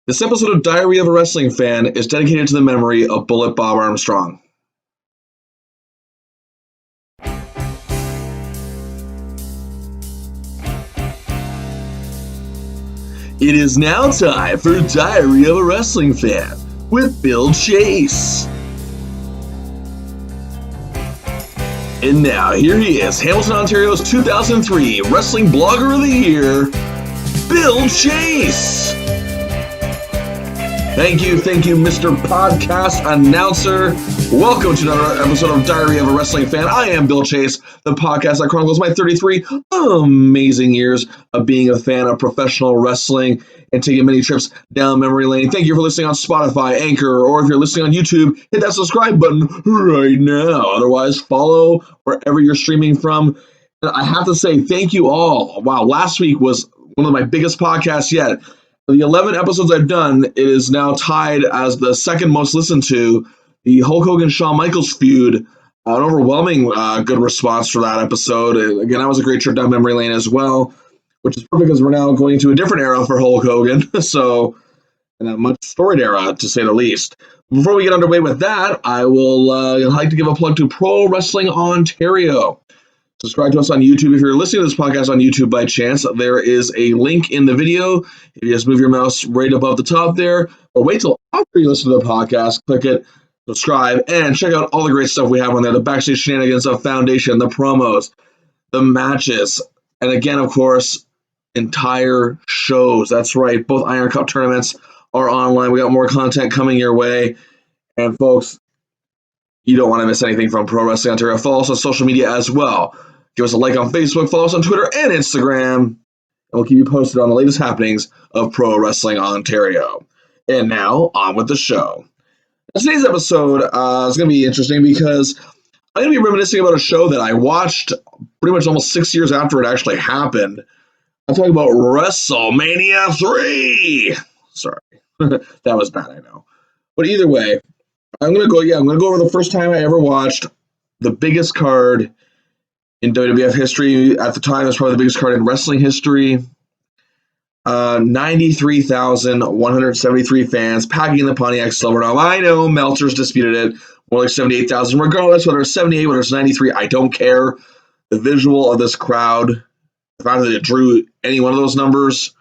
This episode of Diary of a Wrestling Fan is dedicated to the memory of Bullet Bob Armstrong. It is now time for Diary of a Wrestling Fan with Bill Chase. And now, here he is, Hamilton, Ontario's 2003 Wrestling Blogger of the Year, Bill Chase. Thank you, Mr. Podcast Announcer. Welcome to another episode of Diary of a Wrestling Fan. I am Bill Chase, the podcast that chronicles my 33 amazing years of being a fan of professional wrestling and taking many trips down memory lane. Thank you for listening on Spotify, Anchor, or if you're listening on YouTube, hit that subscribe button right now. Otherwise, follow wherever you're streaming from. And I have to say, thank you all. Wow, last week was one of my biggest podcasts yet. The 11 episodes I've done, it is now tied as the second most listened to. The Hulk Hogan-Shawn Michaels feud, an overwhelming good response for that episode. Again, that was a great trip down memory lane as well, which is perfect because we're now going to a different era for Hulk Hogan, so in a much storied era, to say the least. Before we get underway with that, I will like to give a plug to Pro Wrestling Ontario. Subscribe to us on YouTube. If you're listening to this podcast on YouTube by chance, there is a link in the video. If you just move your mouse right above the top there, or wait till after you listen to the podcast, click it, subscribe, and check out all the great stuff we have on there. The backstage shenanigans of Foundation, the promos, the matches, and again, of course, entire shows. That's right. Both Iron Cup tournaments are online. We got more content coming your way. And folks, you don't want to miss anything from Pro Wrestling Ontario. Follow us on social media as well. Give us a like on Facebook, follow us on Twitter and Instagram, and we'll keep you posted on the latest happenings of Pro Wrestling Ontario. And now, on with the show. Today's episode is going to be interesting because I'm going to be reminiscing about a show that I watched pretty much almost 6 years after it actually happened. I'm talking about WrestleMania III. Sorry, that was bad, I know. But either way, I'm going to go over the first time I ever watched the biggest card in WWF history. At the time, it was probably the biggest card in wrestling history. 93,173 fans packing the Pontiac Silverdome. I know Meltzer's disputed it. More like 78,000. Regardless, whether it's 78, whether it's 93, I don't care. The visual of this crowd, the fact that it drew any one of those numbers,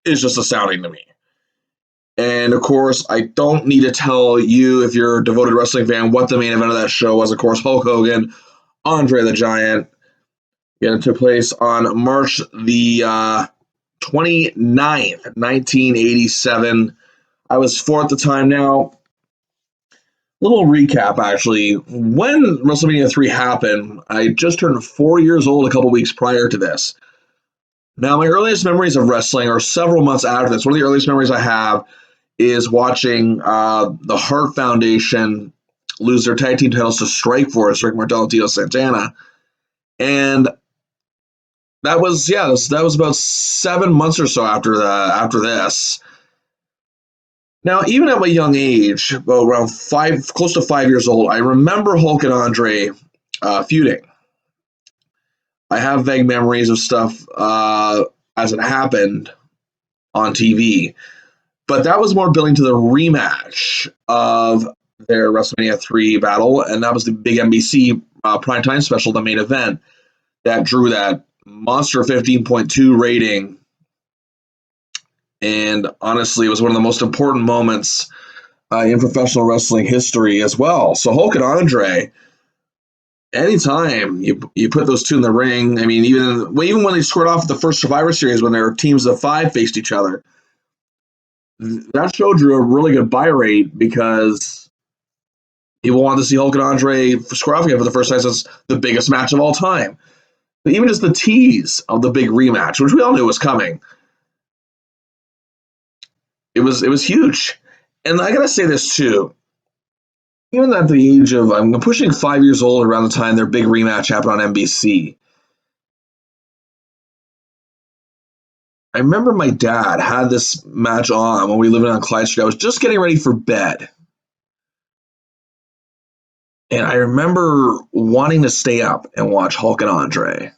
is just astounding to me. And, of course, I don't need to tell you, if you're a devoted wrestling fan, what the main event of that show was. Of course, Hulk Hogan, Andre the Giant. Again, it took place on March the 29th, 1987. I was 4 at the time. Now, a little recap, actually. When WrestleMania 3 happened, I just turned 4 years old a couple weeks prior to this. Now, my earliest memories of wrestling are several months after this. One of the earliest memories I have is watching the Hart Foundation lose their tag team titles to Strikeforce, Rick Martel and Tito Santana. And that was about 7 months or so after this. Now, even at my young age, around close to 5 years old, I remember Hulk and Andre feuding. I have vague memories of stuff as it happened on TV. But that was more building to the rematch of their WrestleMania 3 battle, and that was the big NBC primetime special, the main event, that drew that monster 15.2 rating. And honestly, it was one of the most important moments in professional wrestling history as well. So Hulk and Andre, anytime you put those two in the ring, I mean, even when they squared off the first Survivor Series when their teams of 5 faced each other, that show drew a really good buy rate because people wanted to see Hulk and Andre square off again for the first time since the biggest match of all time. But even just the tease of the big rematch, which we all knew was coming, it was huge. And I gotta say this too. Even at the age of, I'm pushing 5 years old around the time their big rematch happened on NBC, I remember my dad had this match on when we lived on Clyde Street. I was just getting ready for bed. And I remember wanting to stay up and watch Hulk and Andre.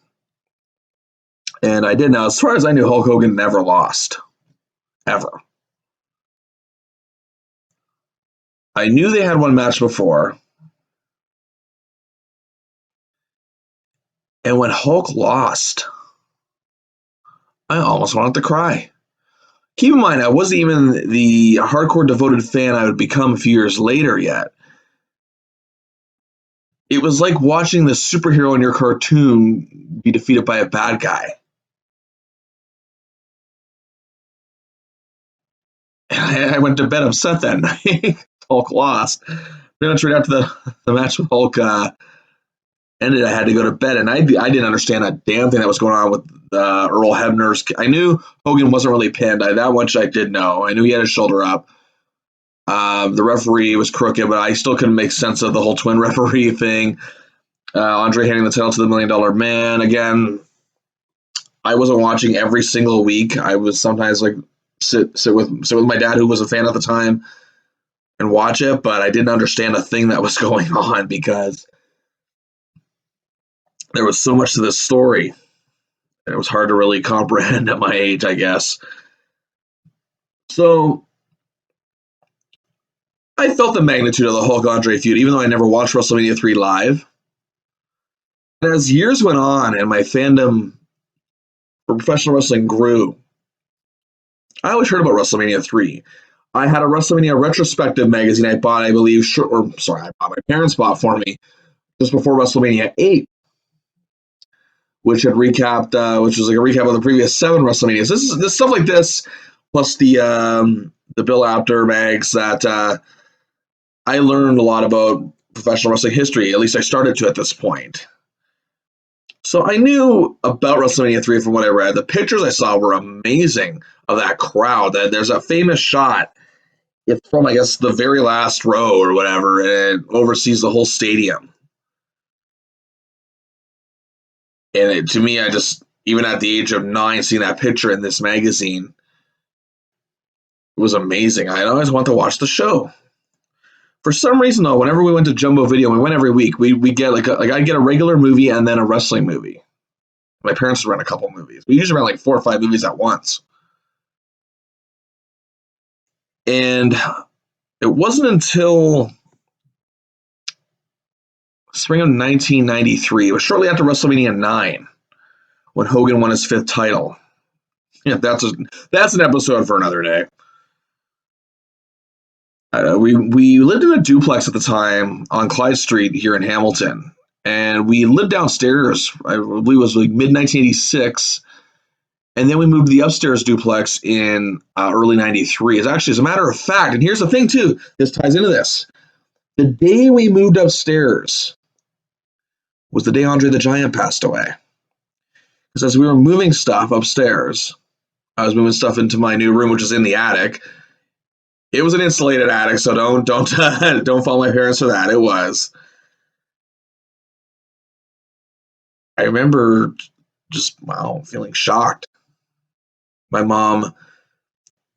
And I did. Now, as far as I knew, Hulk Hogan never lost. Ever. I knew they had one match before, and when Hulk lost, I almost wanted to cry. Keep in mind, I wasn't even the hardcore devoted fan I would become a few years later yet. It was like watching the superhero in your cartoon be defeated by a bad guy. And I went to bed upset that night. Hulk lost. Pretty much right after the match with Hulk ended, I had to go to bed, and I didn't understand a damn thing that was going on with Earl Hebner's. I knew Hogan wasn't really pinned. That much I did know. I knew he had his shoulder up. The referee was crooked, but I still couldn't make sense of the whole twin referee thing. Andre handing the title to the $1 Million Man. Again, I wasn't watching every single week. I was sometimes like sit with my dad, who was a fan at the time, and watch it, but I didn't understand a thing that was going on because there was so much to this story. And it was hard to really comprehend at my age, I guess. So I felt the magnitude of the Hulk Andre feud, even though I never watched WrestleMania 3 live. And as years went on and my fandom for professional wrestling grew, I always heard about WrestleMania 3. I had a WrestleMania retrospective magazine I bought, I believe, my parents bought for me just before WrestleMania 8, which had which was like a recap of the previous 7 WrestleManias. This stuff like this, plus the Bill Apter mags that I learned a lot about professional wrestling history. At least I started to at this point. So I knew about WrestleMania 3 from what I read. The pictures I saw were amazing of that crowd. There's a famous shot. It's from, I guess, the very last row or whatever, and it oversees the whole stadium. And to me, I just, even at the age of 9, seeing that picture in this magazine, it was amazing. I always want to watch the show. For some reason, though, whenever we went to Jumbo Video, we went every week. We get like I'd get a regular movie and then a wrestling movie. My parents would rent a couple movies. We usually rent like 4 or 5 movies at once. And it wasn't until spring of 1993, it was shortly after WrestleMania 9, when Hogan won his 5th title. Yeah, that's an episode for another day. We lived in a duplex at the time on Clyde Street here in Hamilton, and we lived downstairs. I believe it was like mid 1986, and then we moved to the upstairs duplex in early '93. As a matter of fact, and here's the thing too, this ties into this. The day we moved upstairs was the day Andre the Giant passed away. Because as we were moving stuff upstairs, I was moving stuff into my new room, which is in the attic. It was an insulated attic, so don't don't follow my parents for that. It was. I remember just feeling shocked. My mom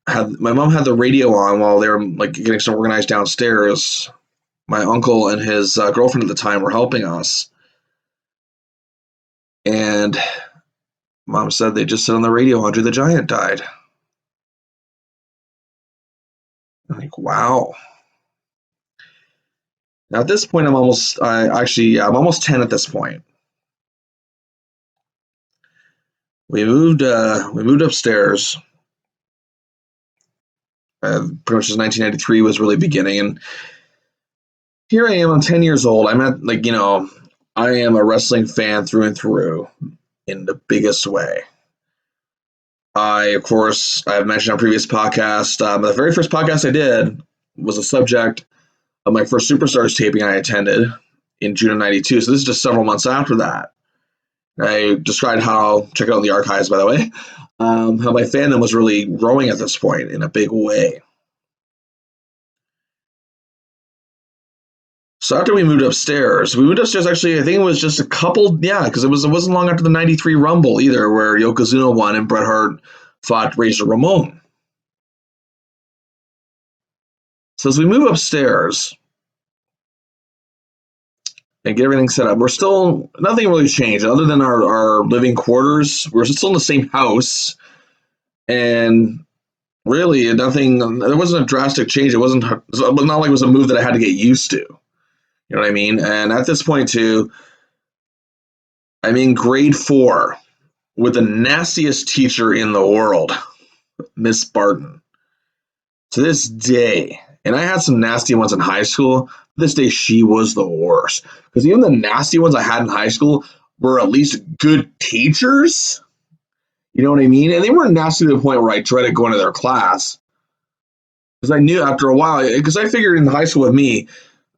had the radio on while they were like getting stuff organized downstairs. My uncle and his girlfriend at the time were helping us, and Mom said they just said on the radio Andre the Giant died. I'm like, wow. Now at this point, I'm almost 10 at this point. We moved upstairs. Pretty much as 1993 was really beginning, and here I am. I'm 10 years old. I'm at I am a wrestling fan through and through in the biggest way. Of course, I've mentioned on previous podcasts. The very first podcast I did was a subject of my first Superstars taping I attended in June of '92. So this is just several months after that. I described how, check out the archives, by the way, how my fandom was really growing at this point in a big way. So after we moved upstairs actually, I think it was just a couple, because it wasn't long after the '93 Rumble either, where Yokozuna won and Bret Hart fought Razor Ramon. So as we move upstairs and get everything set up, nothing really changed other than our living quarters. We're still in the same house, and Really, nothing. There wasn't a drastic change. It wasn't. It was not like it was a move that I had to get used to. You know what I mean? And at this point, too, I'm in grade four with the nastiest teacher in the world, Miss Barton. To this day, and I had some nasty ones in high school. This day, she was the worst. Because even the nasty ones I had in high school were at least good teachers. You know what I mean? And they weren't nasty to the point where I dreaded going to their class. Because I knew after a while, because I figured in high school with me,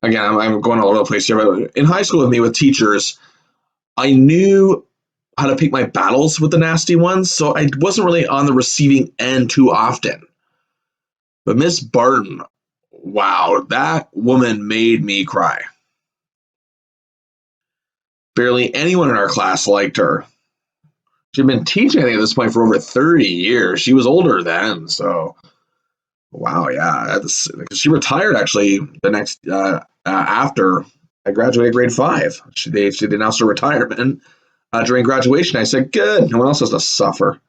again, I'm going all over the place here, but in high school with me with teachers, I knew how to pick my battles with the nasty ones. So I wasn't really on the receiving end too often. But Miss Barton, wow, that woman made me cry. Barely anyone in our class liked her. She'd been teaching, I think, at this point for over 30 years. She was older then, so wow, yeah. She retired actually the next after I graduated grade five. She announced her retirement during graduation. I said, "Good, no one else has to suffer."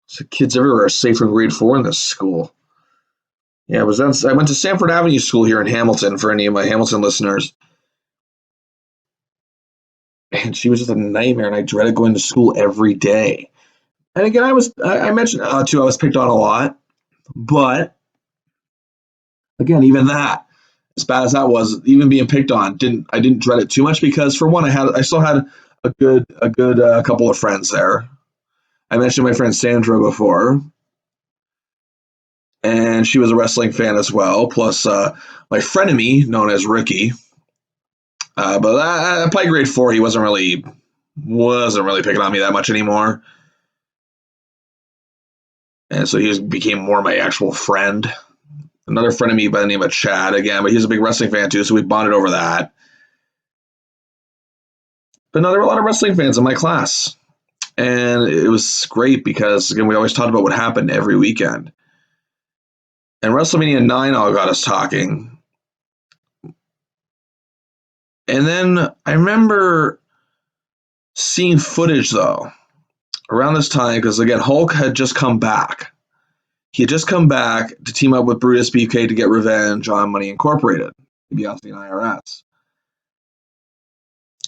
So kids everywhere are safe from grade four in this school. Yeah, I went to Sanford Avenue School here in Hamilton for any of my Hamilton listeners. And she was just a nightmare, and I dreaded going to school every day. And again, I mentioned too, I was picked on a lot, but again, even that, as bad as that was, even being picked on, I didn't dread it too much because for one, I still had a good couple of friends there. I mentioned my friend Sandra before, and she was a wrestling fan as well. Plus, my frenemy known as Ricky. But by grade four, he wasn't really picking on me that much anymore. And so became more my actual friend. Another friend of me by the name of Chad again, but he's a big wrestling fan too, so we bonded over that. But no, there were a lot of wrestling fans in my class. And it was great because, again, we always talked about what happened every weekend. And WrestleMania 9 all got us talking. And then I remember seeing footage, though, around this time, because, again, Hulk had just come back. He had just come back to team up with Brutus BK to get revenge on Money Incorporated, DiBiase and IRS.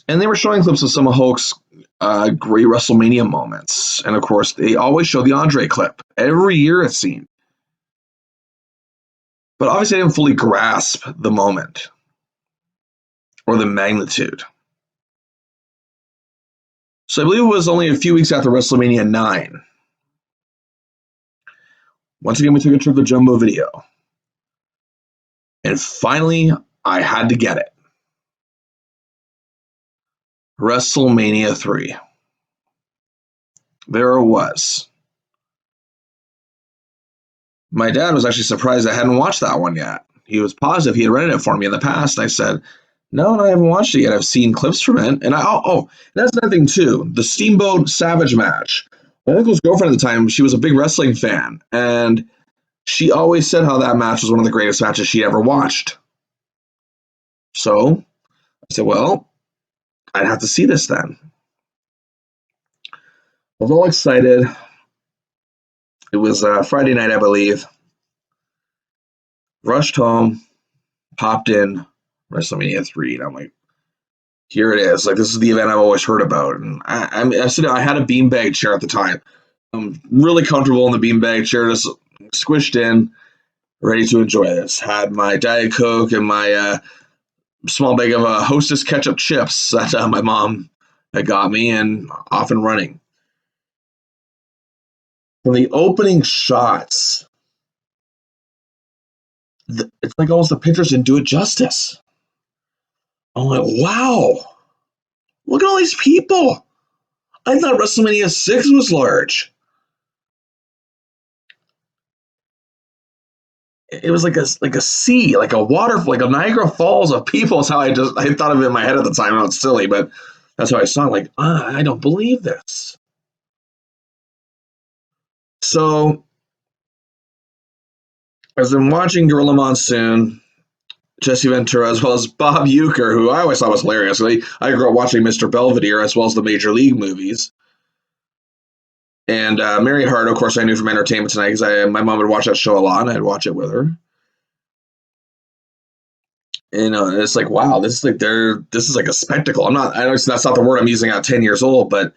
And they were showing clips of some of Hulk's great WrestleMania moments. And, of course, they always show the Andre clip. Every year it seemed. But obviously I didn't fully grasp the moment or the magnitude. So I believe it was only a few weeks after WrestleMania 9. Once again, we took a trip to Jumbo Video. And finally, I had to get it. WrestleMania 3. There it was. My dad was actually surprised I hadn't watched that one yet. He was positive he had rented it for me in the past. I said, no, I haven't watched it yet. I've seen clips from it. And that's another thing too. The Steamboat Savage match. My uncle's girlfriend at the time, she was a big wrestling fan. And she always said how that match was one of the greatest matches she ever watched. So I said, well, I'd have to see this then. I was all excited. It was Friday night, I believe. Rushed home, popped in WrestleMania 3, and I'm like, here it is. Like, this is the event I've always heard about. And I had a beanbag chair at the time. I'm really comfortable in the beanbag chair, just squished in, ready to enjoy this. Had my Diet Coke and my small bag of Hostess ketchup chips that my mom had got me, and off and running. From the opening shots, it's like almost the pictures didn't do it justice. I'm like, wow, look at all these people. I thought WrestleMania 6 was large. It was like a sea, like a water, like a Niagara Falls of people. Is how I thought of it in my head at the time. I know it's silly, but that's how I saw it. Like, I don't believe this. So as I'm watching Gorilla Monsoon, Jesse Ventura, as well as Bob Uecker, who I always thought was hilarious. I grew up watching Mr. Belvedere as well as the Major League movies. And Mary Hart, of course, I knew from Entertainment Tonight because my mom would watch that show a lot, and I'd watch it with her. And it's like, wow, this is like a spectacle. I know that's not the word I'm using at 10 years old, but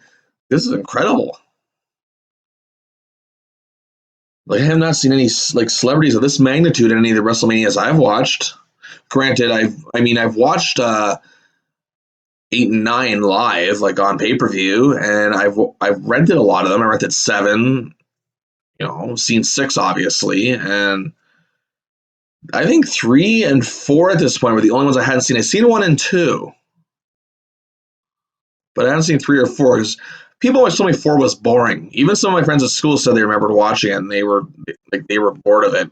this is incredible. Like I have not seen any like celebrities of this magnitude in any of the WrestleManias I've watched. Granted, I've watched 8 and 9 live, like on pay-per-view, and I've rented a lot of them. I rented 7, seen 6 obviously, and I think 3 and 4 at this point were the only ones I hadn't seen. I've seen 1 and 2, but I haven't seen 3 or 4 because people always told me 4 was boring. Even some of my friends at school said they remembered watching it and they were bored of it.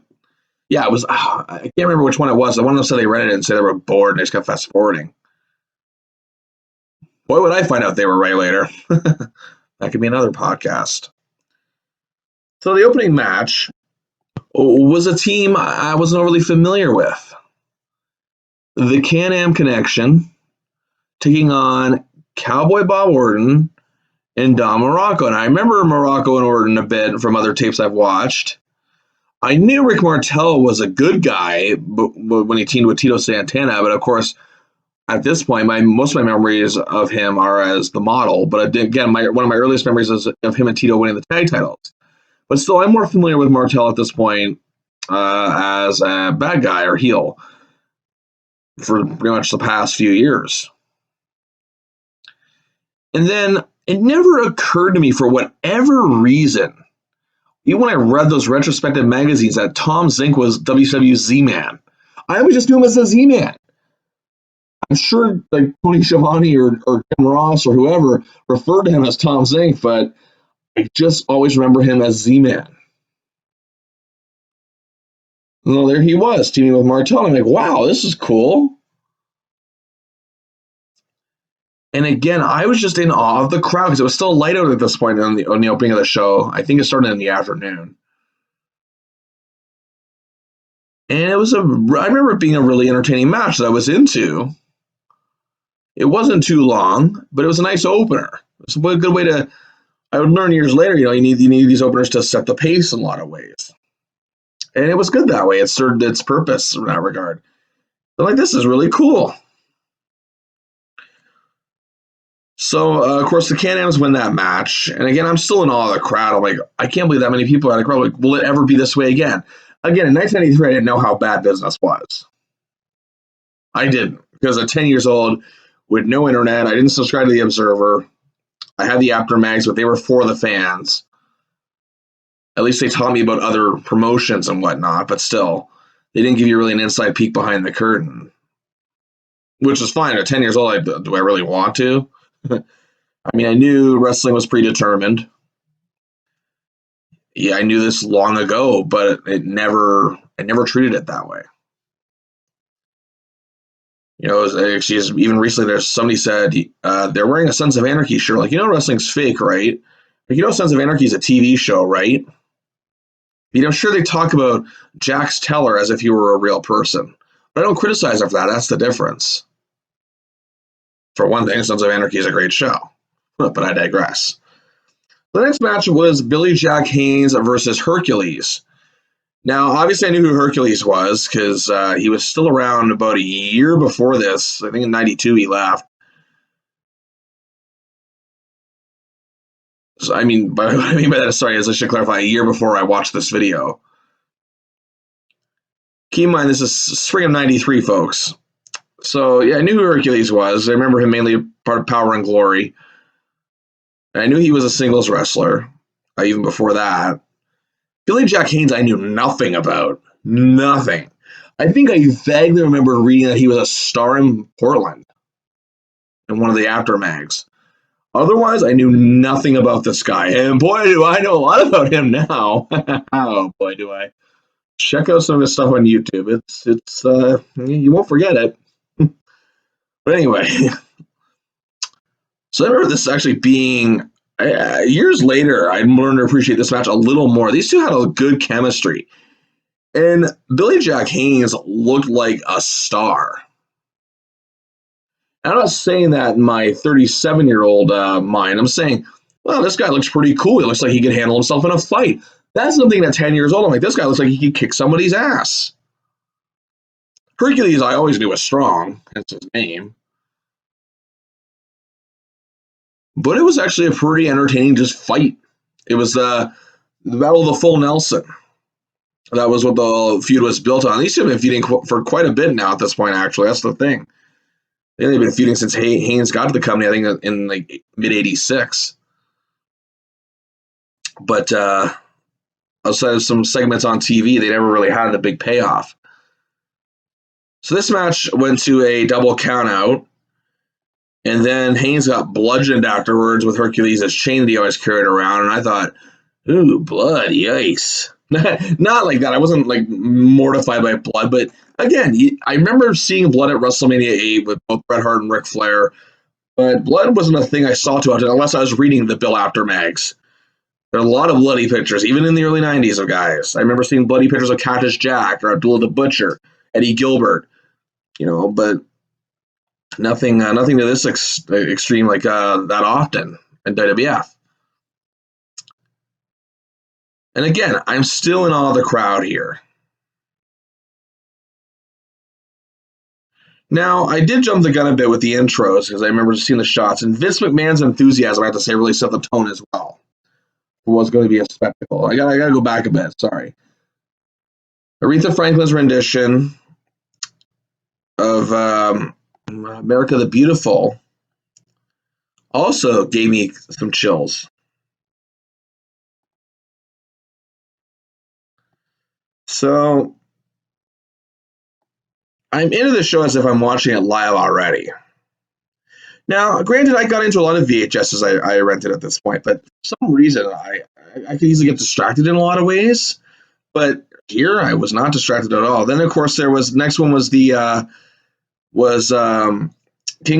Yeah, it was. I can't remember which one it was. The one of them said they read it and said they were bored and they just kept fast forwarding. Boy, would I find out they were right later. That could be another podcast. So the opening match was a team I wasn't overly familiar with. The Can-Am Connection taking on Cowboy Bob Orton and Don Morocco. And I remember Morocco and Orton a bit from other tapes I've watched. I knew Rick Martel was a good guy when he teamed with Tito Santana, but of course, at this point, most of my memories of him are as the model. But again, one of my earliest memories is of him and Tito winning the tag titles. But still, I'm more familiar with Martel at this point as a bad guy or heel for pretty much the past few years. And then it never occurred to me for whatever reason, even when I read those retrospective magazines, that Tom Zink was WCW Z-Man. I always just knew him as a Z-Man. I'm sure like Tony Schiavone or Tim Ross or whoever referred to him as Tom Zink, but I just always remember him as Z-Man. Well, there he was, teaming with Martel. I'm like, wow, this is cool. And again, I was just in awe of the crowd because it was still light out at this point on the opening of the show. I think it started in the afternoon. And I remember it being a really entertaining match that I was into. It wasn't too long, but it was a nice opener. It's a good way to, I would learn years later, you need these openers to set the pace in a lot of ways. And it was good that way. It served its purpose in that regard. But like, this is really cool. So, of course, the Can-Ams win that match. And again, I'm still in awe of the crowd. I'm like, I can't believe that many people at a crowd. Like, will it ever be this way again? Again, in 1993, I didn't know how bad business was. I didn't, because at 10 years old, with no internet, I didn't subscribe to the Observer. I had the After Mags, but they were for the fans. At least they taught me about other promotions and whatnot, but still, they didn't give you really an inside peek behind the curtain, which is fine. At 10 years old, do I really want to? I mean, I knew wrestling was predetermined. Yeah, I knew this long ago, but I never treated it that way. Even recently, there's somebody said they're wearing a Sons of Anarchy shirt. Like, wrestling's fake, right? Like, Sons of Anarchy is a TV show, right? I'm sure they talk about Jax Teller as if he were a real person. But I don't criticize her for that. That's the difference. For one thing, Sons of Anarchy is a great show. But I digress. The next match was Billy Jack Haynes versus Hercules. Now, obviously, I knew who Hercules was because he was still around about a year before this. I think in '92 he left. So, what I mean by that, sorry, is I should clarify, a year before I watched this video. Keep in mind, this is spring of '93, folks. So, yeah, I knew who Hercules was. I remember him mainly part of Power and Glory. And I knew he was a singles wrestler, even before that. Billy Jack Haynes, I knew nothing about. Nothing. I think I vaguely remember reading that he was a star in Portland in one of the After Mags. Otherwise, I knew nothing about this guy. And boy, do I know a lot about him now. Oh, boy, do I. Check out some of his stuff on YouTube. It's you won't forget it. But anyway, so I remember this actually being years later. I learned to appreciate this match a little more. These two had a good chemistry, and Billy Jack Haynes looked like a star. And I'm not saying that in my 37-year-old mind. I'm saying well, this guy looks pretty cool. He looks like he could handle himself in a fight. That's something at 10 years old. I'm like, this guy looks like he could kick somebody's ass. Hercules, I always knew was strong. That's his name. But it was actually a pretty entertaining just fight. It was the Battle of the Full Nelson. That was what the feud was built on. These two have been feuding for quite a bit now at this point, actually. That's the thing. They've been feuding since Haynes got to the company, I think, in like mid-'86. But outside of some segments on TV, they never really had the big payoff. So this match went to a double countout, and then Haynes got bludgeoned afterwards with Hercules' chain that he always carried around, and I thought, ooh, blood, yikes. Not like that. I wasn't like mortified by blood, but again, I remember seeing blood at WrestleMania 8 with both Bret Hart and Ric Flair, but blood wasn't a thing I saw too often unless I was reading the Bill After mags. There are a lot of bloody pictures, even in the early 90s, of guys. I remember seeing bloody pictures of Cactus Jack or Abdullah the Butcher, Eddie Gilbert, but nothing to this extreme like that often in WWF. And again, I'm still in awe of the crowd here. Now, I did jump the gun a bit with the intros because I remember seeing the shots, and Vince McMahon's enthusiasm, I have to say, really set the tone as well. It was going to be a spectacle. I gotta go back a bit. Sorry. Aretha Franklin's rendition of America the Beautiful also gave me some chills. So I'm into the show as if I'm watching it live already. Now, granted, I got into a lot of VHSs I rented at this point, but for some reason I could easily get distracted in a lot of ways. But here I was not distracted at all. Then of course next one was King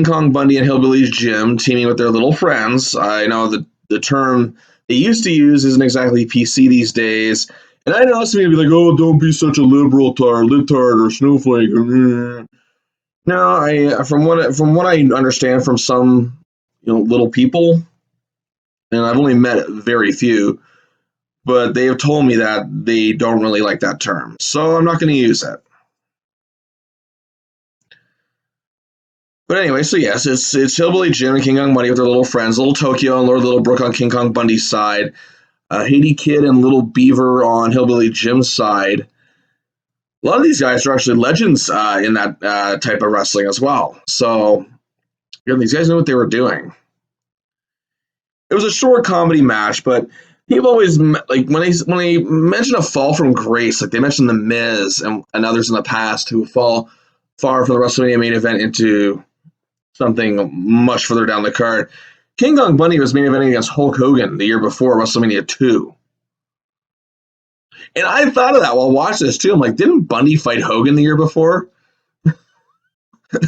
Kong Bundy and Hillbilly Jim teaming with their little friends. I know the term they used to use isn't exactly PC these days. And I know some people be like, oh, don't be such a liberal libtard or snowflake. No, from what I understand from some little people, and I've only met very few, but they have told me that they don't really like that term. So I'm not going to use it. But anyway, so yes, it's Hillbilly Jim and King Kong Bundy with their little friends, Little Tokyo and Lord Little Brook on King Kong Bundy's side, Haiti Kid and Little Beaver on Hillbilly Jim's side. A lot of these guys are actually legends in that type of wrestling as well. So these guys knew what they were doing. It was a short comedy match, but people always like when they mention a fall from grace, like they mentioned the Miz and others in the past who fall far from the WrestleMania main event into something much further down the card. King Kong Bundy was main eventing against Hulk Hogan the year before WrestleMania 2. And I thought of that while watching this too. I'm like, didn't Bundy fight Hogan the year before?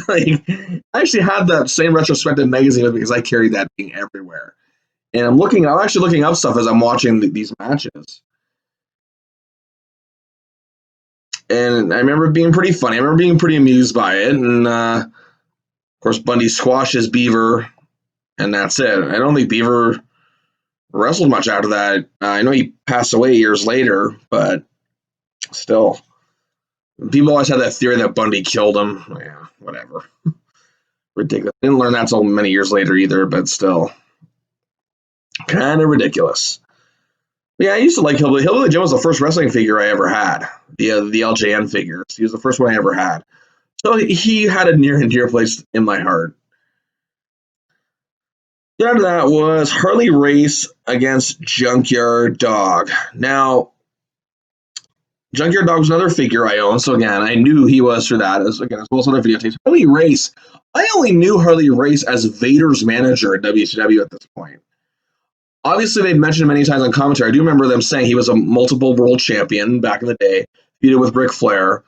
Like, I actually had that same retrospective magazine with me because I carried that thing everywhere. And I'm actually looking up stuff as I'm watching these matches. And I remember it being pretty funny. I remember being pretty amused by it. And of course, Bundy squashes Beaver, and that's it. I don't think Beaver wrestled much after that. I know he passed away years later, but still. People always had that theory that Bundy killed him. Yeah, whatever. Ridiculous. Didn't learn that until many years later either, but still. Kind of ridiculous. But yeah, I used to like Hillbilly. Hillbilly Jim was the first wrestling figure I ever had. The LJN figures. He was the first one I ever had. So he had a near and dear place in my heart. After that was Harley Race against Junkyard Dog. Now, Junkyard Dog was another figure I owned, so again, I knew he was through that, as well as other videotapes. Harley Race, I only knew Harley Race as Vader's manager at WCW at this point. Obviously, they'd mentioned many times on commentary. I do remember them saying he was a multiple world champion back in the day, feuded with Ric Flair.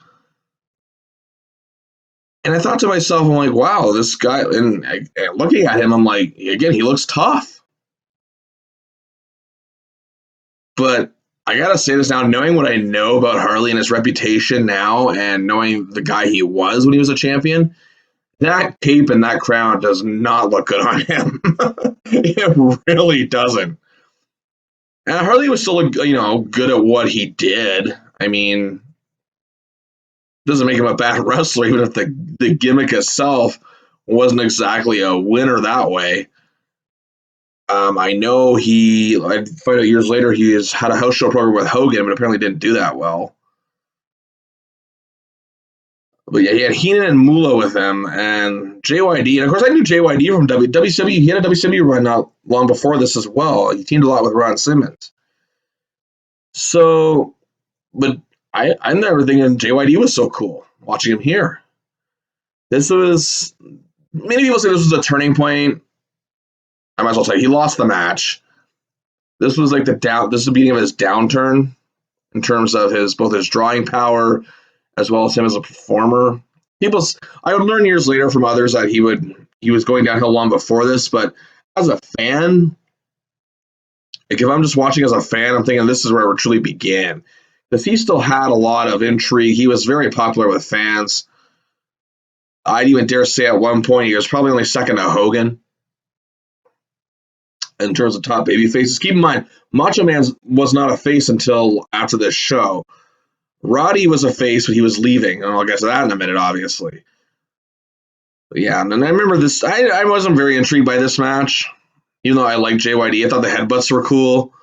And I thought to myself, I'm like, wow, this guy, and looking at him, I'm like, again, he looks tough. But I gotta say this now, knowing what I know about Harley and his reputation now, and knowing the guy he was when he was a champion, That cape and that crown does not look good on him. It really doesn't. And Harley was still, good at what he did. I mean, doesn't make him a bad wrestler, even if the gimmick itself wasn't exactly a winner that way. I know I find out years later he has had a house show program with Hogan, but apparently didn't do that well. But yeah, he had Heenan and Moolah with him, and JYD. And of course, I knew JYD from WCW. He had a WCW run not long before this as well. He teamed a lot with Ron Simmons. So, but I'm never thinking JYD was so cool watching him here. This was, many people say this was a turning point. I might as well say he lost the match. This was like this is the beginning of his downturn in terms of both his drawing power as well as him as a performer. I would learn years later from others that he was going downhill long before this, but as a fan, like if I'm just watching as a fan, I'm thinking this is where it truly began. Because he still had a lot of intrigue. He was very popular with fans. I'd even dare say at one point he was probably only second to Hogan in terms of top baby faces. Keep in mind, Macho Man was not a face until after this show. Roddy was a face when he was leaving, and I'll get to that in a minute, obviously. But yeah, and I remember this. I wasn't very intrigued by this match, even though I liked JYD. I thought the headbutts were cool,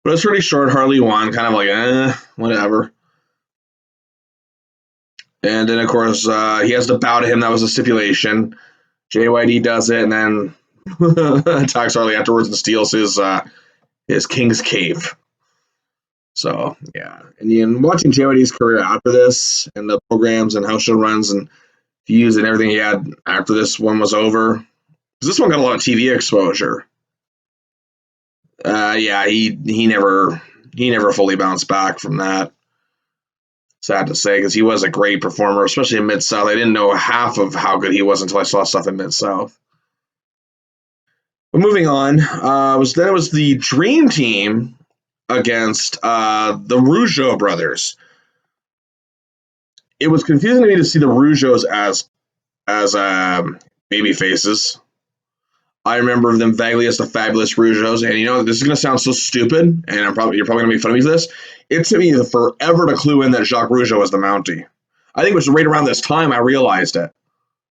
but it was pretty short. Harley won, kind of like, whatever. And then, of course, he has to bow to him. That was a stipulation. JYD does it, and then attacks Harley afterwards and steals his King's Cave. So, yeah. And watching JYD's career after this and the programs and house show runs and views and everything he had after this one was over, because this one got a lot of TV exposure. Yeah, he never fully bounced back from that. Sad to say, because he was a great performer, especially in Mid-South. I didn't know half of how good he was until I saw stuff in Mid-South. But moving on, it was the Dream Team against the Rougeau brothers. It was confusing to me to see the Rougeaus as baby faces. I remember them vaguely as the Fabulous Rougeaus, and this is going to sound so stupid, and you're probably going to make fun of me for this. It took me forever to clue in that Jacques Rougeau was the Mountie. I think it was right around this time I realized it.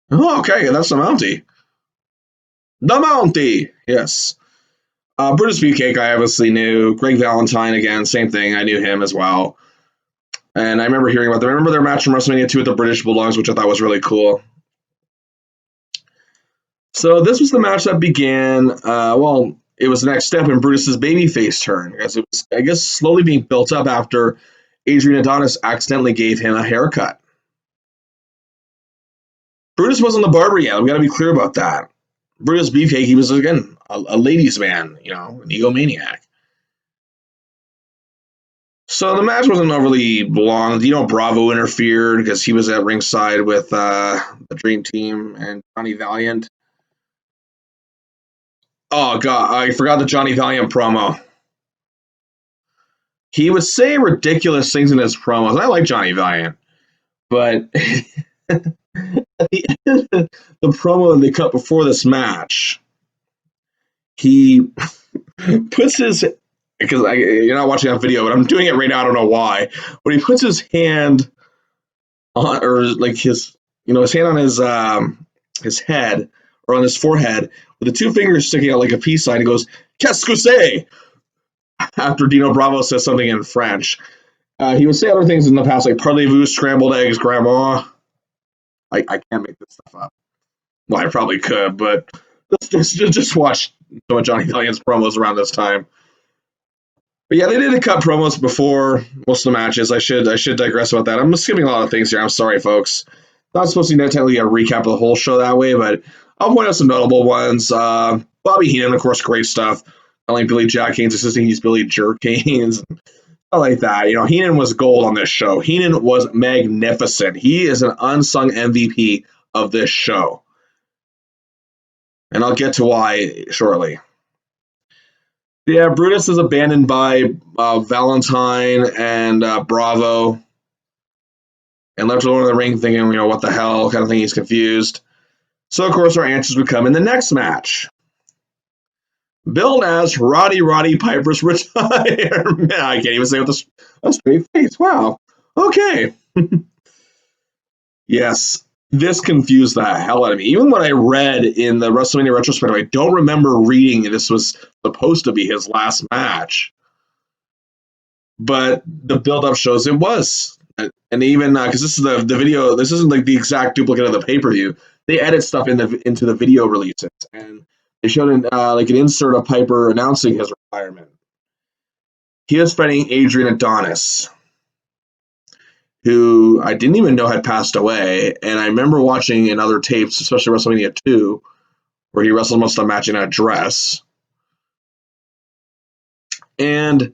Oh, okay, that's the Mountie. The Mountie, yes. Brutus Beefcake, I obviously knew. Greg Valentine, again, same thing. I knew him as well. And I remember hearing about them. I remember their match from WrestleMania II with the British Bulldogs, which I thought was really cool. So this was the match that began, it was the next step in Brutus's babyface turn, because it was, I guess, slowly being built up after Adrian Adonis accidentally gave him a haircut. Brutus wasn't the barber yet. We got to be clear about that. Brutus Beefcake, he was, again, a ladies' man, an egomaniac. So the match wasn't overly long. Bravo interfered because he was at ringside with the Dream Team and Johnny Valiant. Oh, God, I forgot the Johnny Valiant promo. He would say ridiculous things in his promos, and I like Johnny Valiant, but at the end of the promo that they cut before this match, he puts his, because you're not watching on video, but I'm doing it right now, I don't know why, but he puts his hand on, or like his hand on his head, or on his forehead, with the two fingers sticking out like a peace sign. He goes, "Qu'est-ce que c'est?" After Dino Bravo says something in French. He would say other things in the past, like parlez-vous, scrambled eggs, grandma. I can't make this stuff up. Well, I probably could, but just watch some of Johnny Valiant's promos around this time. But yeah, they did cut promos before most of the matches. I should digress about that. I'm skipping a lot of things here. I'm sorry, folks. Not supposed to be technically a recap of the whole show that way, but I'll point out some notable ones. Bobby Heenan, of course, great stuff. I like Billy Jack Haynes assisting. He's Billy Jerk Haynes. I like that. Heenan was gold on this show. Heenan was magnificent. He is an unsung MVP of this show. And I'll get to why shortly. Yeah, Brutus is abandoned by Valentine and Bravo. and left alone in the ring thinking, what the hell kind of thing. He's confused. So, of course, our answers would come in the next match. Billed as Roddy Piper's retirement. I can't even say with a straight face. Wow. Okay. Yes, this confused the hell out of me. Even when I read in the WrestleMania retrospective, I don't remember reading this was supposed to be his last match. But the build-up shows it was. And even because this is the video, this isn't like the exact duplicate of the pay-per-view. They edit stuff into the video releases, and they showed an insert of Piper announcing his retirement. He was fighting Adrian Adonis, who I didn't even know had passed away. And I remember watching in other tapes, especially WrestleMania II, where he wrestled most of the match in a dress. And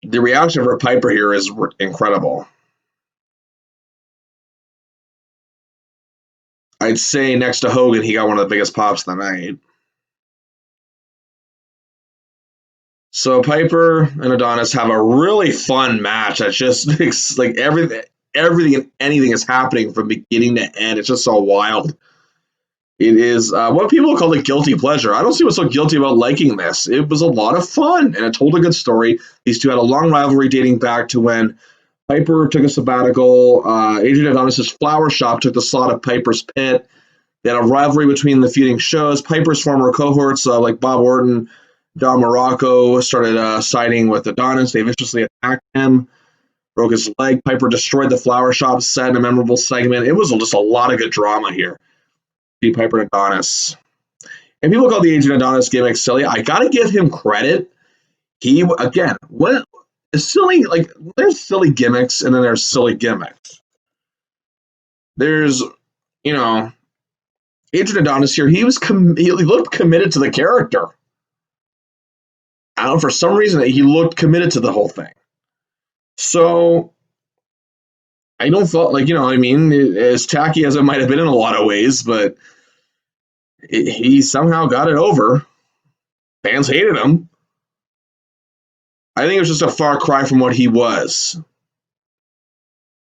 the reaction for Piper here is incredible. I'd say next to Hogan, he got one of the biggest pops of the night. So Piper and Adonis have a really fun match. That's just like everything and anything is happening from beginning to end. It's just so wild. It is what people call a guilty pleasure. I don't see what's so guilty about liking this. It was a lot of fun, and it told a good story. These two had a long rivalry dating back to when Piper took a sabbatical. Adrian Adonis' flower shop took the slot of Piper's pit. They had a rivalry between the feuding shows. Piper's former cohorts, like Bob Orton, Don Morocco, started siding with Adonis. They viciously attacked him, broke his leg. Piper destroyed the flower shop set in a memorable segment. It was just a lot of good drama here. Piper and Adonis. And people call the Adrian Adonis gimmick silly. I gotta give him credit. He again, what silly, like there's silly gimmicks and then there's silly gimmicks. There's, Adrian Adonis here. He looked committed to the character. I don't know, for some reason he looked committed to the whole thing. So I don't feel like, as tacky as it might have been in a lot of ways, but he somehow got it over. Fans hated him. I think it was just a far cry from what he was.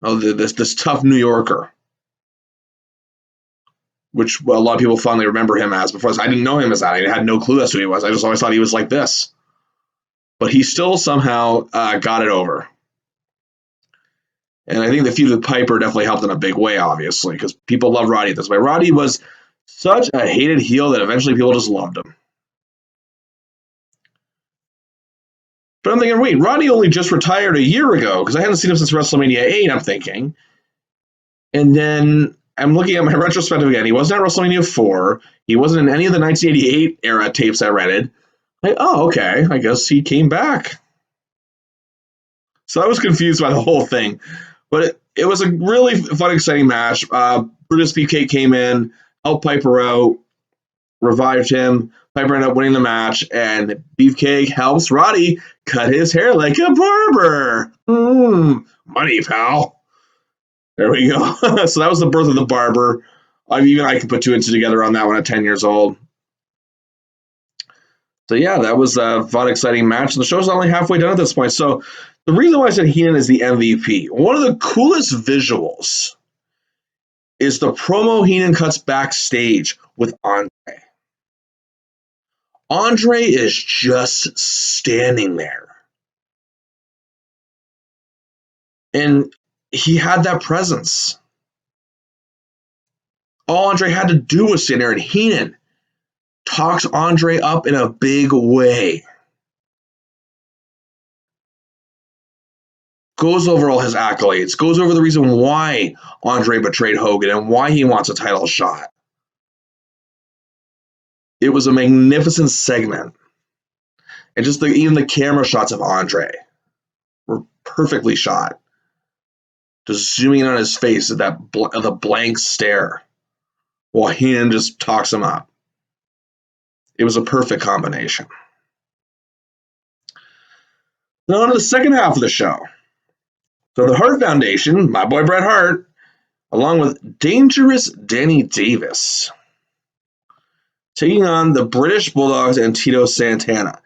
Oh, this tough New Yorker, which a lot of people fondly remember him as. Before I didn't know him as that. I had no clue as to who he was. I just always thought he was like this. But he still somehow got it over. And I think the feud with Piper definitely helped in a big way, obviously, because people love Roddy this way. Roddy was such a hated heel that eventually people just loved him. But I'm thinking, wait, Roddy only just retired a year ago, because I hadn't seen him since WrestleMania 8, I'm thinking. And then I'm looking at my retrospective again. He wasn't at WrestleMania 4. He wasn't in any of the 1988 era tapes I rented. Like, oh, okay, I guess he came back. So I was confused by the whole thing. But it was a really fun, exciting match. Brutus Beefcake came in, helped Piper out, revived him. Piper ended up winning the match, and Beefcake helps Roddy cut his hair like a barber. Money, pal. There we go. So that was the birth of the barber. I can put two and two together on that one at 10 years old. So yeah, that was a fun, exciting match. And the show's only halfway done at this point. So the reason why I said Heenan is the MVP, one of the coolest visuals is the promo Heenan cuts backstage with Andre. Andre is just standing there. And he had that presence. All Andre had to do was stand there, and Heenan talks Andre up in a big way. Goes over all his accolades, goes over the reason why Andre betrayed Hogan and why he wants a title shot. It was a magnificent segment. And just even the camera shots of Andre were perfectly shot. Just zooming in on his face at the blank stare while Heenan just talks him up. It was a perfect combination. Now on to the second half of the show. So the Hart Foundation, my boy Bret Hart, along with Dangerous Danny Davis, taking on the British Bulldogs and Tito Santana.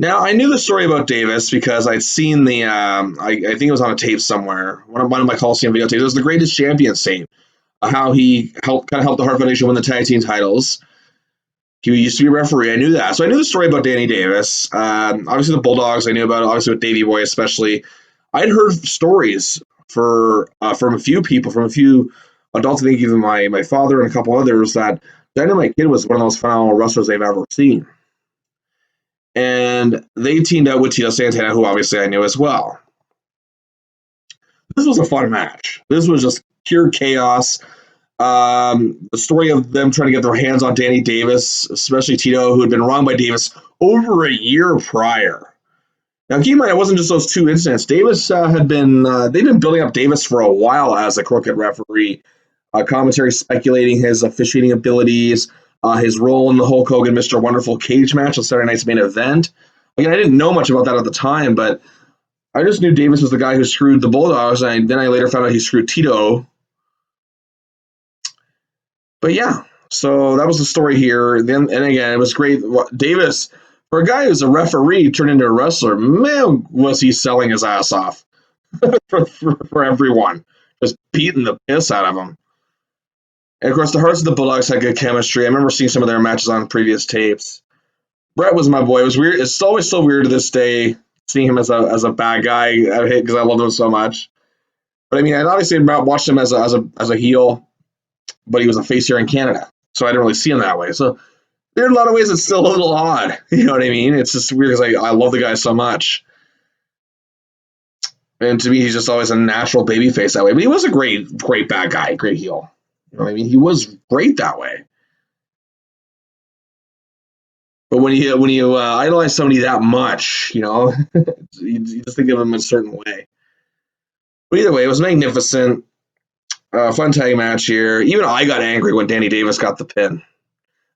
Now, I knew the story about Davis because I'd seen I think it was on a tape somewhere, one of my Coliseum videotapes. It was the Greatest Champions tape, how he helped the Hart Foundation win the tag team titles. He used to be a referee. I knew that. So I knew the story about Danny Davis. Obviously, the Bulldogs, I knew about it, obviously with Davey Boy especially. I'd heard stories from a few people, from a few adults, I think even my father and a couple others, that Dynamite Kid was one of the most phenomenal wrestlers they've ever seen. And they teamed up with Tito Santana, who obviously I knew as well. This was a fun match. This was just pure chaos. The story of them trying to get their hands on Danny Davis, especially Tito, who had been wronged by Davis over a year prior. Now, keep in mind, it wasn't just those two incidents. Davis they've been building up Davis for a while as a crooked referee. Commentary speculating his officiating abilities, his role in the Hulk Hogan Mr. Wonderful cage match on Saturday Night's Main Event. Again, I didn't know much about that at the time, but I just knew Davis was the guy who screwed the Bulldogs, and then I later found out he screwed Tito. But yeah, so that was the story here. Then, and again, it was great. Davis, for a guy who's a referee turned into a wrestler, man, was he selling his ass off for everyone, just beating the piss out of him. And of course, the Hearts of the Bulldogs had good chemistry. I remember seeing some of their matches on previous tapes. Brett was my boy. It was weird. It's always so weird to this day seeing him as a bad guy because I loved him so much. But I mean, I obviously watched him as a heel, but he was a face here in Canada, so I didn't really see him that way. So there are a lot of ways it's still a little odd. You know what I mean? It's just weird because I love the guy so much. And to me, he's just always a natural baby face that way. But he was a great bad guy, great heel. You know what I mean? He was great that way. But when you idolize somebody that much, you know, you just think of him a certain way. But either way, it was magnificent. Fun tag match here. Even I got angry when Danny Davis got the pin.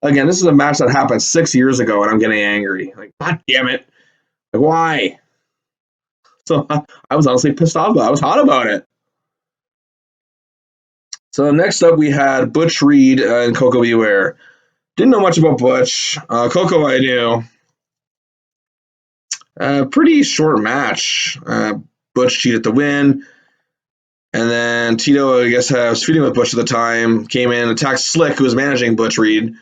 Again, this is a match that happened 6 years ago, and I'm getting angry. Like, God damn it. Like, why? So I was honestly pissed off about it. I was hot about it. So next up, we had Butch Reed and Coco Beware. Didn't know much about Butch. Coco, I knew. Pretty short match. Butch cheated to win. And then Tito, I guess, was feuding with Butch at the time, came in, attacked Slick, who was managing Butch Reed,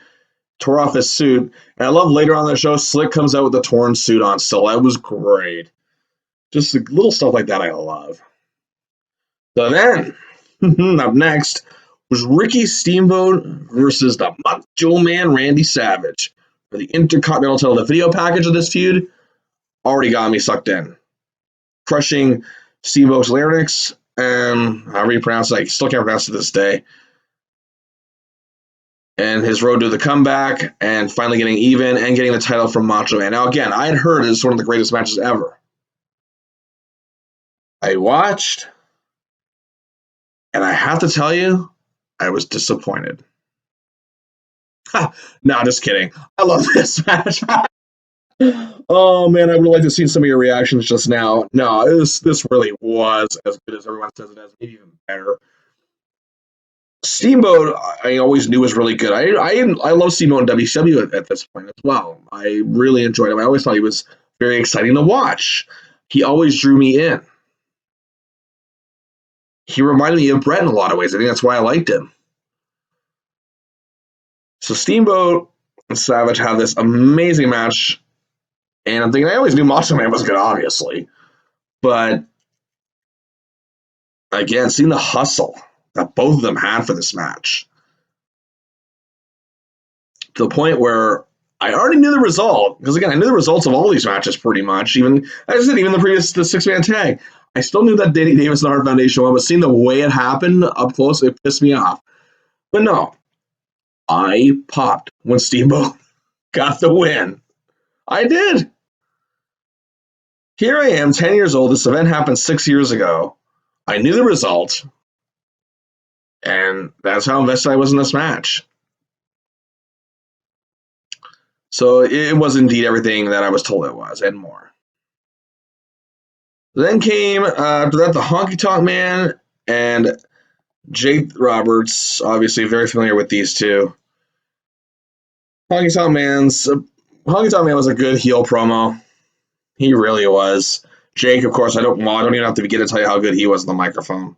tore off his suit. And I love later on in the show, Slick comes out with a torn suit on still. That was great. Just little stuff like that I love. So then, up next was Ricky Steamboat versus the Macho Man Randy Savage for the Intercontinental title. The video package of this feud already got me sucked in. Crushing Steamboat's larynx, and however you pronounce it, I still can't pronounce it to this day. And his road to the comeback, and finally getting even, and getting the title from Macho Man. Now, again, I had heard this is one of the greatest matches ever. I watched, and I have to tell you, I was disappointed. No, just kidding. I love this match. Oh man, I would like to see some of your reactions just now. No, this really was as good as everyone says it is, maybe even better. Steamboat, I always knew was really good. I love Steamboat in WCW at this point as well. I really enjoyed him. I always thought he was very exciting to watch. He always drew me in. He reminded me of Brett in a lot of ways. I think that's why I liked him. So Steamboat and Savage have this amazing match. And I'm thinking, I always knew Macho Man was good, obviously. But again, seeing the hustle that both of them had for this match, to the point where I already knew the result. Because again, I knew the results of all these matches pretty much. Even, as I said, even the six-man tag. I still knew that Danny Davis and the Hart Foundation won, but seeing the way it happened up close, it pissed me off. But no, I popped when Steamboat got the win. I did. Here I am, 10 years old. This event happened 6 years ago. I knew the result. And that's how invested I was in this match. So it was indeed everything that I was told it was, and more. Then came, after that, the Honky Tonk Man and Jake Roberts. Obviously, very familiar with these two. Honky Tonk Man was a good heel promo. He really was. Jake, of course, I don't even have to begin to tell you how good he was on the microphone.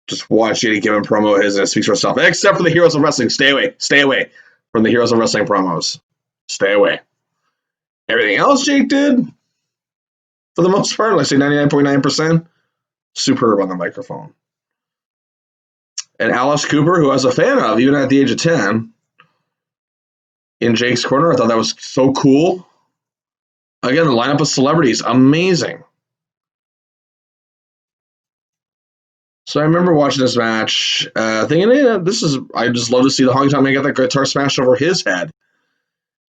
Just watch Jake give him promo his and it speaks for itself. Except for the Heroes of Wrestling. Stay away from the Heroes of Wrestling promos. Stay away. Everything else Jake did, for the most part, let's say 99.9%, superb on the microphone. And Alice Cooper, who I was a fan of, even at the age of 10, in Jake's corner, I thought that was so cool. Again, the lineup of celebrities, amazing. So I remember watching this match, thinking, I just love to see the Honky Tonk Man get that guitar smashed over his head.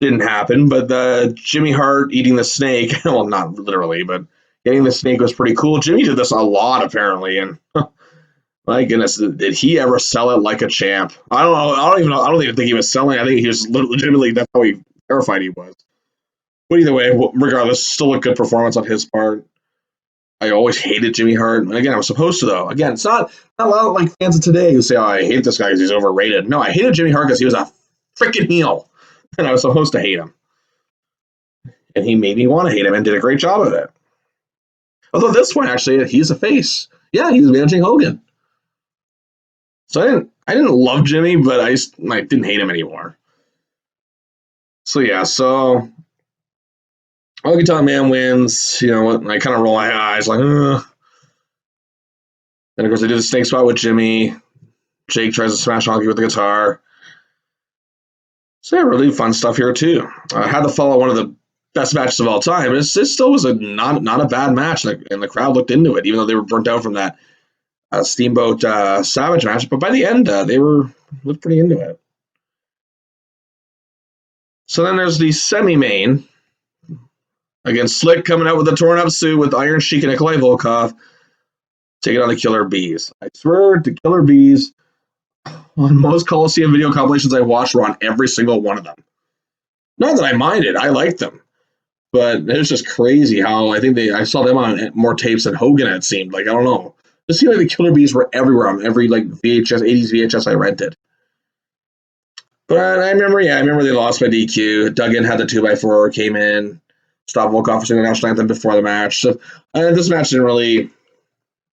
Didn't happen, but Jimmy Hart eating the snake, well, not literally, but getting the snake was pretty cool. Jimmy did this a lot, apparently, and my goodness, did he ever sell it like a champ? I don't know. I don't even think he was selling. I think he was legitimately, that's how terrified he was. But either way, regardless, still a good performance on his part. I always hated Jimmy Hart. And again, I was supposed to, though. Again, it's not a lot of like fans of today who say, oh, I hate this guy because he's overrated. No, I hated Jimmy Hart because he was a freaking heel. And I was supposed to hate him. And he made me want to hate him and did a great job of it. Although at this point, actually, he's a face. Yeah, he was managing Hogan. So I didn't love Jimmy, but I didn't hate him anymore. So yeah, so Honky Tonk Man wins. You know, I kind of roll my eyes like, ugh. And of course, I do the snake spot with Jimmy. Jake tries to smash Honky with the guitar. So yeah, really fun stuff here too. I had to follow one of the best matches of all time. It still was not a bad match, and the crowd looked into it, even though they were burnt out from that Steamboat Savage match. But by the end, they looked pretty into it. So then there's the semi-main. Again, Slick coming out with a torn up suit with Iron Sheik and Nikolai Volkov taking on the Killer Bees. I swear the Killer Bees on most Coliseum video compilations I watched were on every single one of them. Not that I minded, I liked them. But it was just crazy how I saw them on more tapes than Hogan, it seemed. Like, I don't know. It seemed like the Killer Bees were everywhere on every like VHS, 80s VHS I rented. But I remember they lost by DQ. Duggan had the 2x4, came in, stopped Volkov for singing the national anthem before the match. So this match didn't really,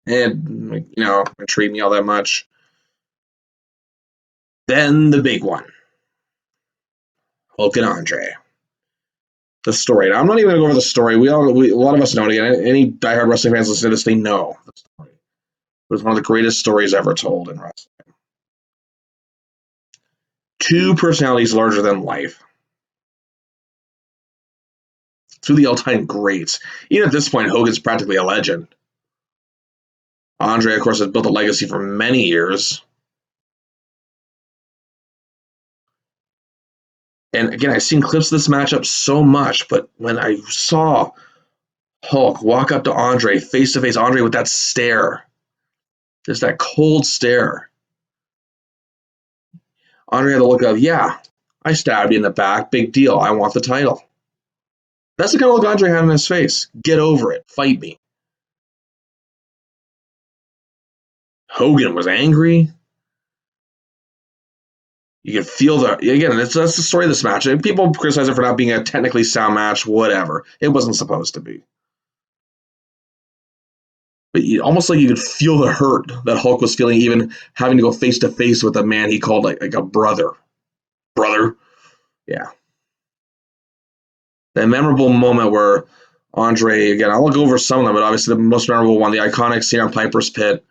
intrigue me all that much. Then the big one, Hulk and Andre. The story. Now, I'm not even going to go over the story. A lot of us know it. Again, any diehard wrestling fans listening to this, they know the story. It was one of the greatest stories ever told in wrestling. Two personalities larger than life. Two of the all-time greats. Even at this point, Hogan's practically a legend. Andre, of course, has built a legacy for many years. And again, I've seen clips of this matchup so much, but when I saw Hulk walk up to Andre, face-to-face Andre with that stare, just that cold stare, Andre had the look of, yeah, I stabbed you in the back, big deal, I want the title. That's the kind of look Andre had on his face. Get over it, fight me. Hogan was angry. You could feel that's the story of this match. And people criticize it for not being a technically sound match, whatever. It wasn't supposed to be. But almost like you could feel the hurt that Hulk was feeling, even having to go face to face with a man he called like a brother. Brother? Yeah. That memorable moment where Andre, again, I'll go over some of them, but obviously the most memorable one, the iconic scene on Piper's Pit.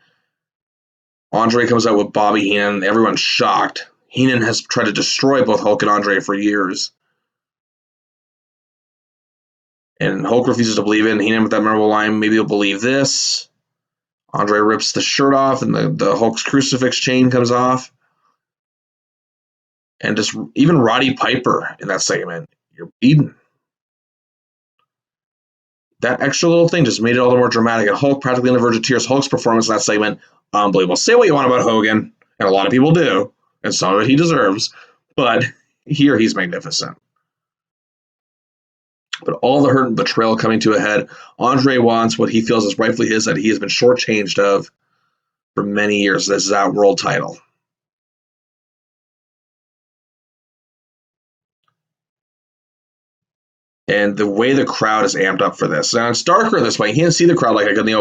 Andre comes out with Bobby Heenan. Everyone's shocked. Heenan has tried to destroy both Hulk and Andre for years. And Hulk refuses to believe it, and Heenan with that memorable line, maybe you'll believe this. Andre rips the shirt off, and the Hulk's crucifix chain comes off. And just even Roddy Piper in that segment, you're bleeding. That extra little thing just made it all the more dramatic. And Hulk practically on the verge of tears. Hulk's performance in that segment, unbelievable. Say what you want about Hogan, and a lot of people do, and some of it he deserves, but here he's magnificent. But all the hurt and betrayal coming to a head, Andre wants what he feels is rightfully his, that he has been shortchanged of for many years. This is that world title. And the way the crowd is amped up for this. Now, it's darker at this point. You can't see the crowd like in the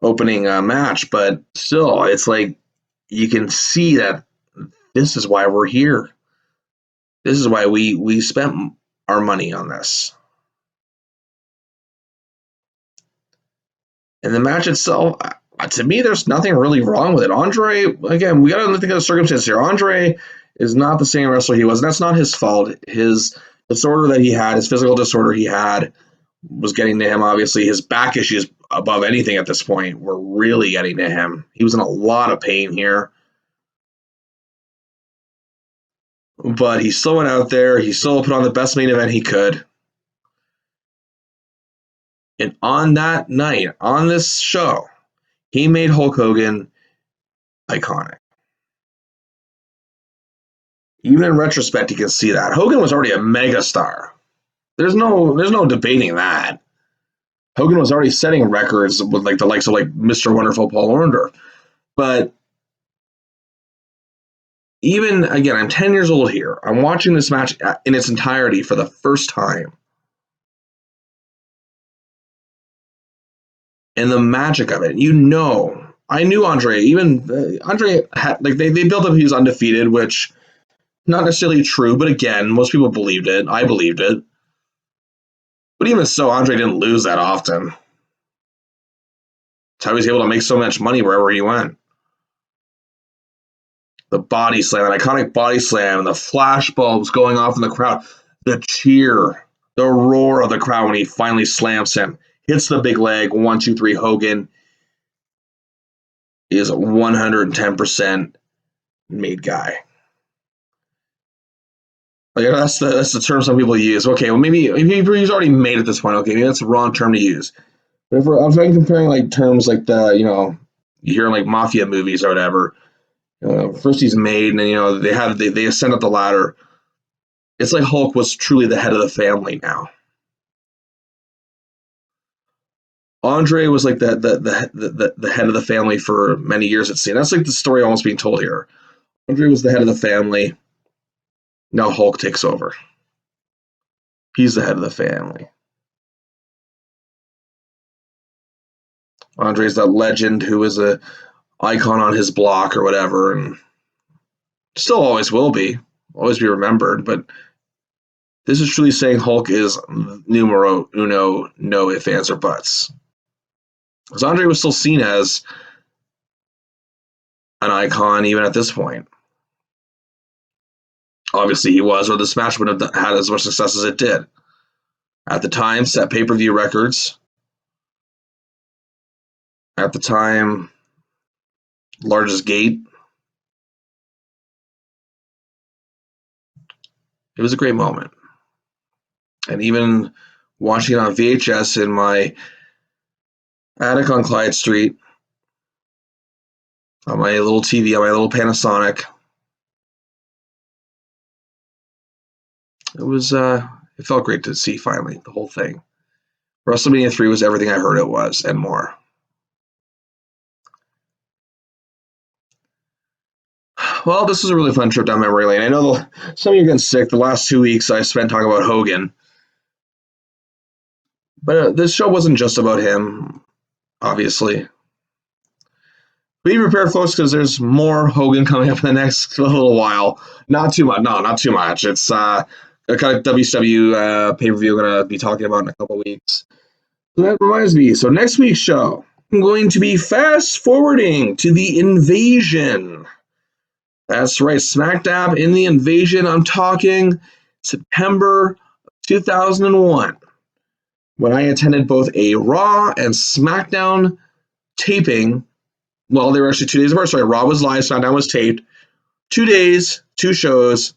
opening match, but still, it's like you can see that this is why we're here. This is why we spent our money on this. And the match itself, to me, there's nothing really wrong with it. Andre, again, we got to think of the circumstances here. Andre is not the same wrestler he was. And that's not his fault. His disorder that he had, his physical disorder he had, was getting to him. Obviously, his back issues above anything at this point were really getting to him. He was in a lot of pain here. But he still went out there. He still put on the best main event he could. And on that night, on this show, he made Hulk Hogan iconic. Even in retrospect, you can see that. Hogan was already a megastar. There's no debating that. Hogan was already setting records with like the likes of like Mr. Wonderful Paul Orndorff. But even, again, I'm 10 years old here. I'm watching this match in its entirety for the first time. And the magic of it, I knew Andre. Even Andre had, like, they built up he was undefeated, which not necessarily true, but again, most people believed it. I believed it. But even so, Andre didn't lose that often. That's how he was able to make so much money wherever he went. The body slam, that iconic body slam, the flash bulbs going off in the crowd, the cheer, the roar of the crowd when he finally slams him, hits the big leg, 1, 2, 3, Hogan is 110% made guy. Like, that's the term some people use. Okay, well, maybe he's already made at this point. Okay, maybe that's the wrong term to use. But if I'm comparing like terms like you hear in like mafia movies or whatever, first he's made, and then they ascend up the ladder. It's like Hulk was truly the head of the family now. Andre was like the head of the family for many years, it seemed. That's like the story almost being told here. Andre was the head of the family. Now Hulk takes over. He's the head of the family. Andre's that legend who is a icon on his block or whatever, and still always will be, always be remembered. But this is truly saying Hulk is numero uno, no ifs, ands, or buts. Because Andre was still seen as an icon even at this point. Obviously he was, or this match would have had as much success as it did. At the time, set pay-per-view records. At the time, largest gate. It was a great moment. And even watching it on VHS in my attic on Clyde Street, on my little TV, on my little Panasonic, it felt great to see finally the whole thing. WrestleMania 3 was everything I heard it was and more. Well, this was a really fun trip down memory lane. I know some of you are getting sick. The last 2 weeks I spent talking about Hogan. But this show wasn't just about him, obviously. Be prepared, folks, because there's more Hogan coming up in the next little while. Not too much. No, not too much. It's a kind of WCW pay-per-view I'm going to be talking about in a couple weeks. So that reminds me. So next week's show, I'm going to be fast-forwarding to the Invasion. That's right, smack dab in the Invasion. I'm talking September 2001, when I attended both a Raw and SmackDown taping. Well, they were actually 2 days apart. Sorry, Raw was live, SmackDown was taped. 2 days, 2 shows.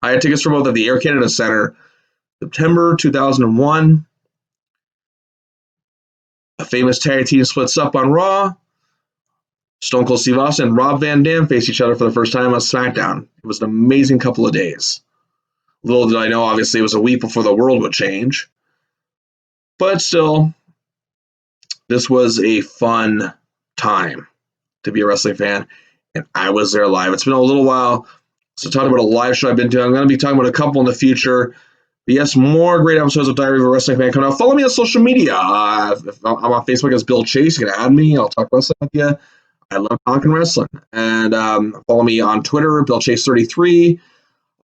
I had tickets for both at the Air Canada Centre. September 2001. A famous tag team splits up on Raw. Stone Cold Steve Austin and Rob Van Dam face each other for the first time on SmackDown. It was an amazing couple of days. Little did I know, obviously, it was a week before the world would change. But still, this was a fun time to be a wrestling fan, and I was there live. It's been a little while, so talking about a live show I've been doing. I'm going to be talking about a couple in the future. But yes, more great episodes of Diary of a Wrestling Fan coming out. Follow me on social media. If I'm on Facebook as Bill Chase. You can add me. I'll talk wrestling with you. I love talking wrestling. And follow me on Twitter, Bill Chase 33.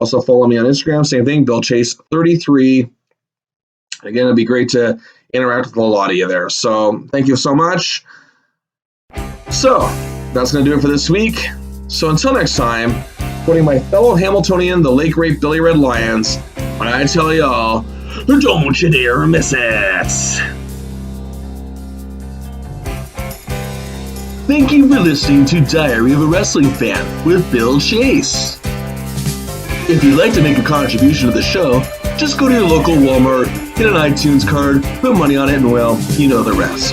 Also follow me on Instagram, same thing, Bill Chase 33. Again, it'd be great to interact with a lot of you there. So thank you so much. So that's going to do it for this week. So until next time, quoting my fellow Hamiltonian, the late great Billy Red Lyons, when I tell y'all, don't you dare miss it. Thank you for listening to Diary of a Wrestling Fan with Bill Chase. If you'd like to make a contribution to the show, just go to your local Walmart, get an iTunes card, put money on it, and well, you know the rest.